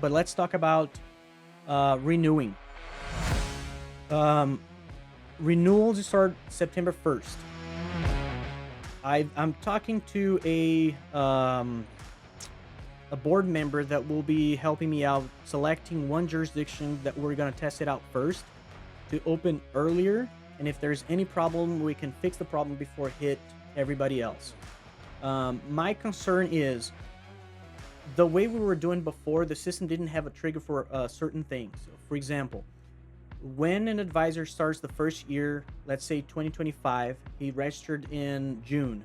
but let's talk about renewing. Renewals start September 1st. I'm talking to a board member that will be helping me out selecting one jurisdiction that we're going to test it out first to open earlier. And if there's any problem, we can fix the problem before it hit everybody else. My concern is the way we were doing before, the system didn't have a trigger for certain things. So for example, when an advisor starts the first year, let's say 2025, he registered in June.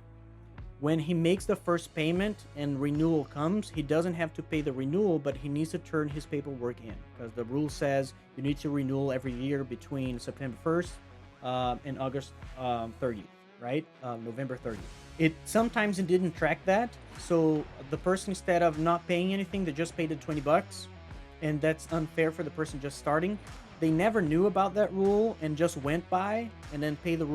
When he makes the first payment and renewal comes, he doesn't have to pay the renewal, but he needs to turn his paperwork in because the rule says you need to renew every year between September 1st and August 30th, right? November 30th. It sometimes it didn't track that, so the person, instead of not paying anything, they just paid the $20, and that's unfair for the person just starting. They never knew about that rule and just went by and then pay the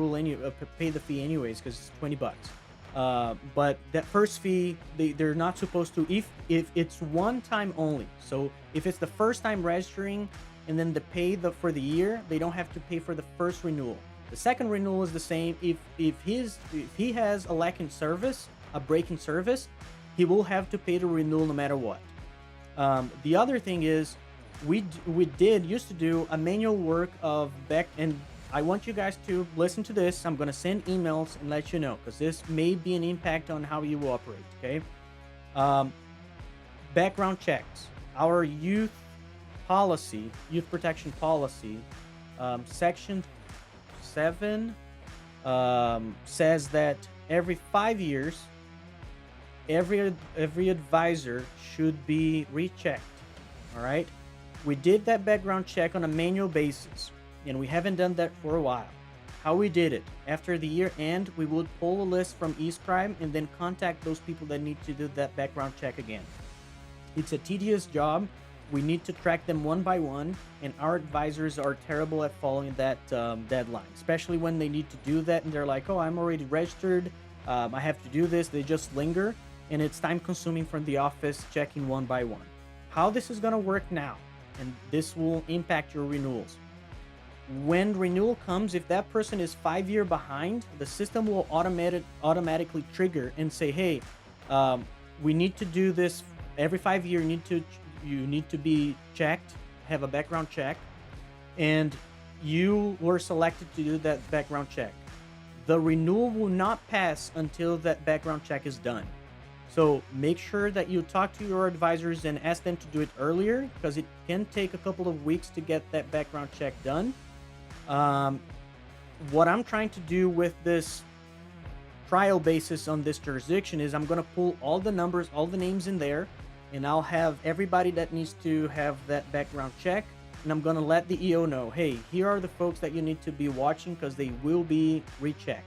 fee anyways because it's $20. But that first fee, they're not supposed to, if it's one time only. So if it's the first time registering and then they pay for the year, they don't have to pay for the first renewal. The second renewal is the same. If he has a lack in service, a break in service, he will have to pay the renewal no matter what. The other thing is we used to do a manual work of and I want you guys to listen to this. I'm going to send emails and let you know, because this may be an impact on how you operate, okay? Background checks. Our youth protection policy, section 7 says that every 5 years, every advisor should be rechecked, all right? We did that background check on a manual basis, and we haven't done that for a while. How we did it: after the year end, we would pull a list from eScribe and then contact those people that need to do that background check again. It's a tedious job. We need to track them one by one, and our advisors are terrible at following that deadline, especially when they need to do that and they're like, oh, I'm already registered, I have to do this. They just linger, and it's time consuming from the office checking one by one. How this is going to work now, and this will impact your renewals. When renewal comes, if that person is 5 years behind, the system will automatically trigger and say, hey, we need to do this every 5 years. You need to be checked, have a background check, and you were selected to do that background check. The renewal will not pass until that background check is done. So make sure that you talk to your advisors and ask them to do it earlier, because it can take a couple of weeks to get that background check done. What I'm trying to do with this trial basis on this jurisdiction is I'm going to pull all the numbers, all the names in there, and I'll have everybody that needs to have that background check, and I'm going to let the EO know, hey, here are the folks that you need to be watching because they will be rechecked.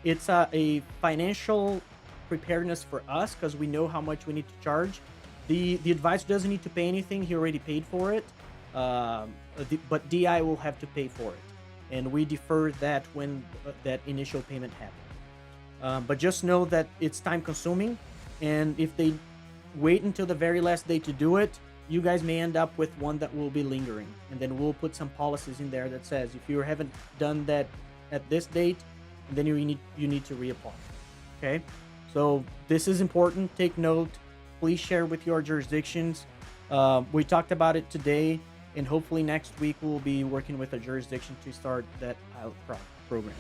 It's a financial preparedness for us because we know how much we need to charge. The advisor doesn't need to pay anything. He already paid for it. But DI will have to pay for it, and we defer that when that initial payment happens. But just know that it's time consuming, and if they wait until the very last day to do it, you guys may end up with one that will be lingering, and then we'll put some policies in there that says if you haven't done that at this date, then you need to reapply. Okay, so this is important. Take note. Please share with your jurisdictions. We talked about it today, and hopefully next week we'll be working with a jurisdiction to start that pilot program.